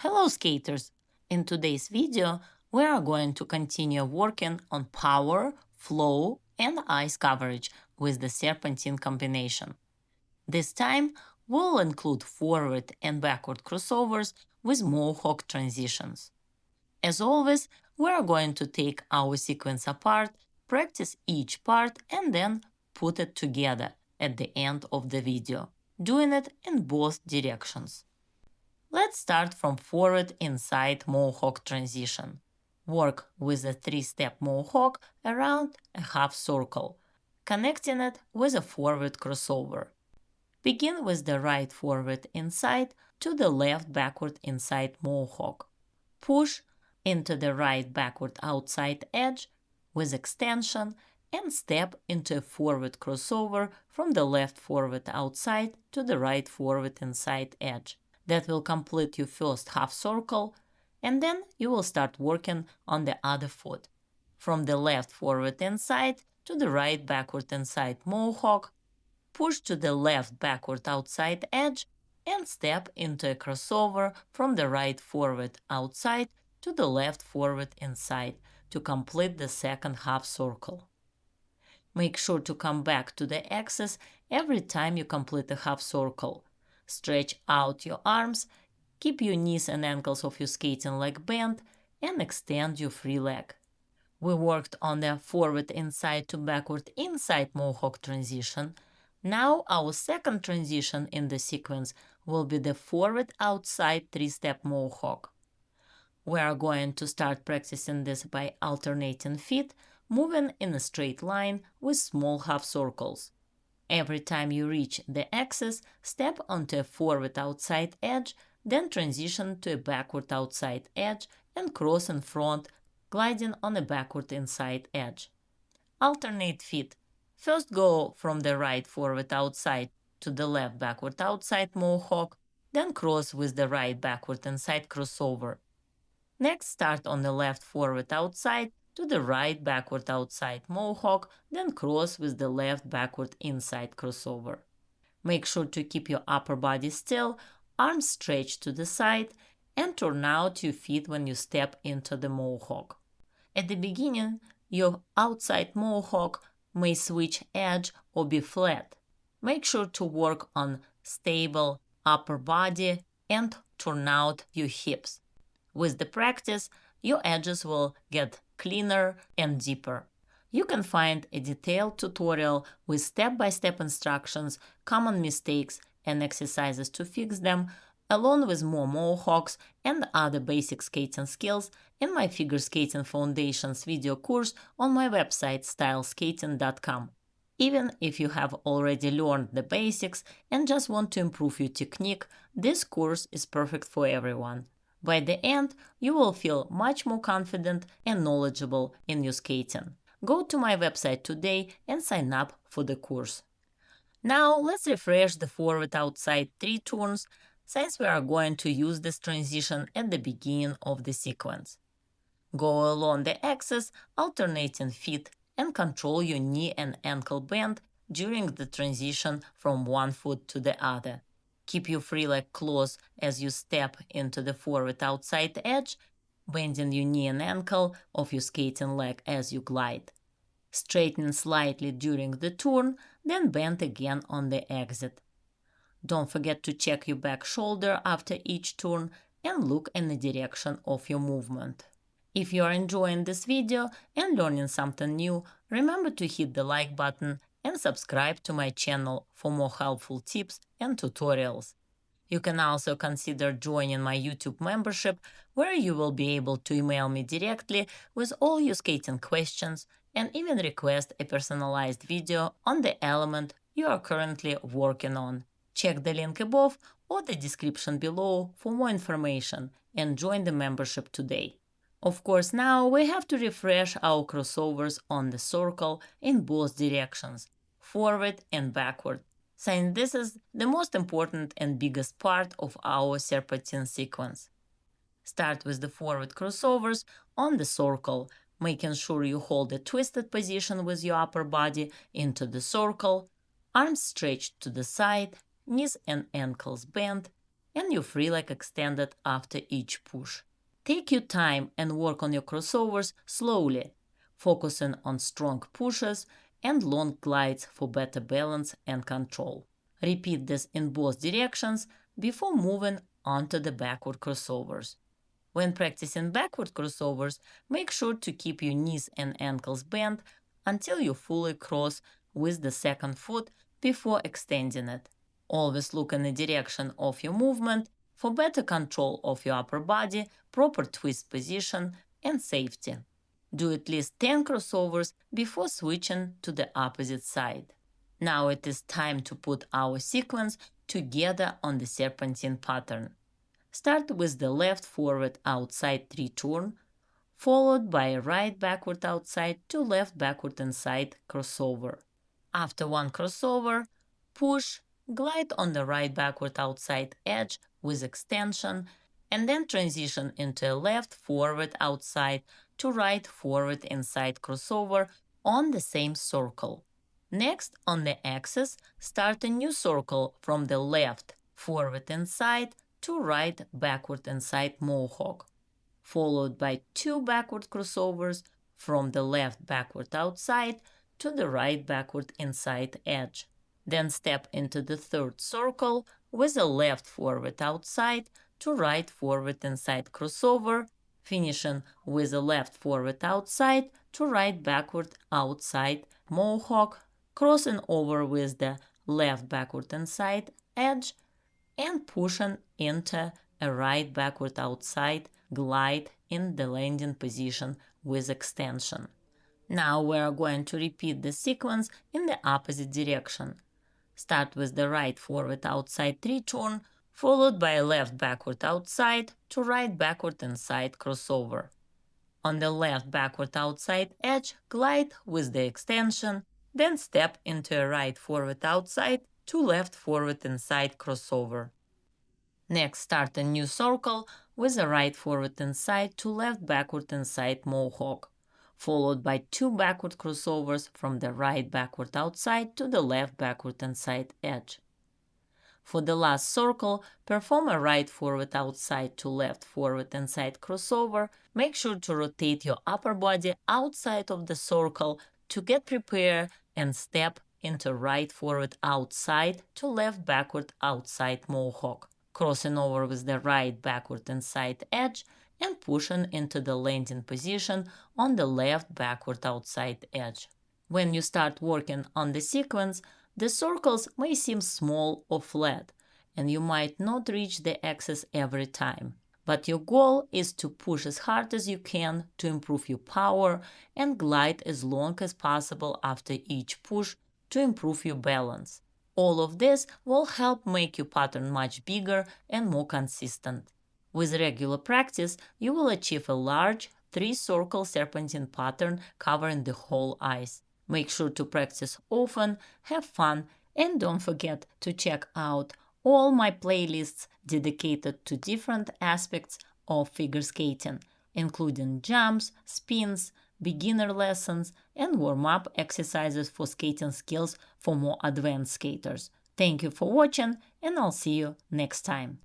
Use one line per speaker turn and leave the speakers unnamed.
Hello skaters! In today's video, we are going to continue working on power, flow, and ice coverage with the Serpentine combination. This time, we'll include forward and backward crossovers with Mohawk transitions. As always, we are going to take our sequence apart, practice each part, and then put it together at the end of the video, doing it in both directions. Let's start from forward inside Mohawk transition. Work with a 3-step Mohawk around a half circle, connecting it with a forward crossover. Begin with the right forward inside to the left backward inside Mohawk. Push into the right backward outside edge with extension and step into a forward crossover from the left forward outside to the right forward inside edge. That will complete your first half circle, and then you will start working on the other foot. From the left forward inside to the right backward inside Mohawk, push to the left backward outside edge and step into a crossover from the right forward outside to the left forward inside to complete the second half circle. Make sure to come back to the axis every time you complete a half circle. Stretch out your arms, keep your knees and ankles of your skating leg bent, and extend your free leg. We worked on the forward inside to backward inside Mohawk transition. Now our second transition in the sequence will be the forward outside 3-step Mohawk. We are going to start practicing this by alternating feet, moving in a straight line with small half circles. Every time you reach the axis, step onto a forward outside edge, then transition to a backward outside edge and cross in front, gliding on a backward inside edge. Alternate feet. First go from the right forward outside to the left backward outside Mohawk, then cross with the right backward inside crossover. Next, start on the left forward outside to the right backward outside Mohawk, then cross with the left backward inside crossover. Make sure to keep your upper body still, arms stretched to the side, and turn out your feet when you step into the Mohawk. At the beginning, your outside Mohawk may switch edge or be flat. Make sure to work on stable upper body and turn out your hips. With the practice, your edges will get cleaner and deeper. You can find a detailed tutorial with step-by-step instructions, common mistakes, and exercises to fix them, along with more Mohawks and other basic skating skills in my Figure Skating Foundations video course on my website styleskating.com. Even if you have already learned the basics and just want to improve your technique, this course is perfect for everyone. By the end, you will feel much more confident and knowledgeable in your skating. Go to my website today and sign up for the course. Now let's refresh the forward outside 3 turns, since we are going to use this transition at the beginning of the sequence. Go along the axis, alternating feet, and control your knee and ankle bend during the transition from one foot to the other. Keep your free leg close as you step into the forward outside edge, bending your knee and ankle of your skating leg as you glide. Straighten slightly during the turn, then bend again on the exit. Don't forget to check your back shoulder after each turn and look in the direction of your movement. If you are enjoying this video and learning something new, remember to hit the like button and subscribe to my channel for more helpful tips and tutorials. You can also consider joining my YouTube membership, where you will be able to email me directly with all your skating questions and even request a personalized video on the element you are currently working on. Check the link above or the description below for more information and join the membership today. Of course, now we have to refresh our crossovers on the circle in both directions, forward and backward, since this is the most important and biggest part of our Serpentine sequence. Start with the forward crossovers on the circle, making sure you hold a twisted position with your upper body into the circle, arms stretched to the side, knees and ankles bent, and your free leg extended after each push. Take your time and work on your crossovers slowly, focusing on strong pushes and long glides for better balance and control. Repeat this in both directions before moving on to the backward crossovers. When practicing backward crossovers, make sure to keep your knees and ankles bent until you fully cross with the second foot before extending it. Always look in the direction of your movement for better control of your upper body, proper twist position, and safety. Do at least 10 crossovers before switching to the opposite side. Now it is time to put our sequence together on the serpentine pattern. Start with the left forward outside 3 turn, followed by a right backward outside to left backward inside crossover. After one crossover, push, glide on the right backward outside edge with extension, and then transition into a left forward outside to right forward inside crossover on the same circle. Next, on the axis, start a new circle from the left forward inside to right backward inside Mohawk, followed by 2 backward crossovers from the left backward outside to the right backward inside edge. Then step into the third circle with a left forward outside to right forward inside crossover, finishing with a left forward outside to right backward outside Mohawk, crossing over with the left backward inside edge, and pushing into a right backward outside glide in the landing position with extension. Now we are going to repeat the sequence in the opposite direction. Start with the right forward outside 3 turn, followed by a left backward outside to right backward inside crossover. On the left backward outside edge, glide with the extension, then step into a right forward outside to left forward inside crossover. Next, start a new circle with a right forward inside to left backward inside Mohawk, followed by 2 backward crossovers from the right backward outside to the left backward inside edge. For the last circle, perform a right forward outside to left forward inside crossover. Make sure to rotate your upper body outside of the circle to get prepared and step into right forward outside to left backward outside Mohawk, crossing over with the right backward inside edge and pushing into the landing position on the left backward outside edge. When you start working on the sequence, the circles may seem small or flat, and you might not reach the axis every time. But your goal is to push as hard as you can to improve your power and glide as long as possible after each push to improve your balance. All of this will help make your pattern much bigger and more consistent. With regular practice, you will achieve a large 3-circle serpentine pattern covering the whole ice. Make sure to practice often, have fun, and don't forget to check out all my playlists dedicated to different aspects of figure skating, including jumps, spins, beginner lessons, and warm-up exercises for skating skills for more advanced skaters. Thank you for watching, and I'll see you next time.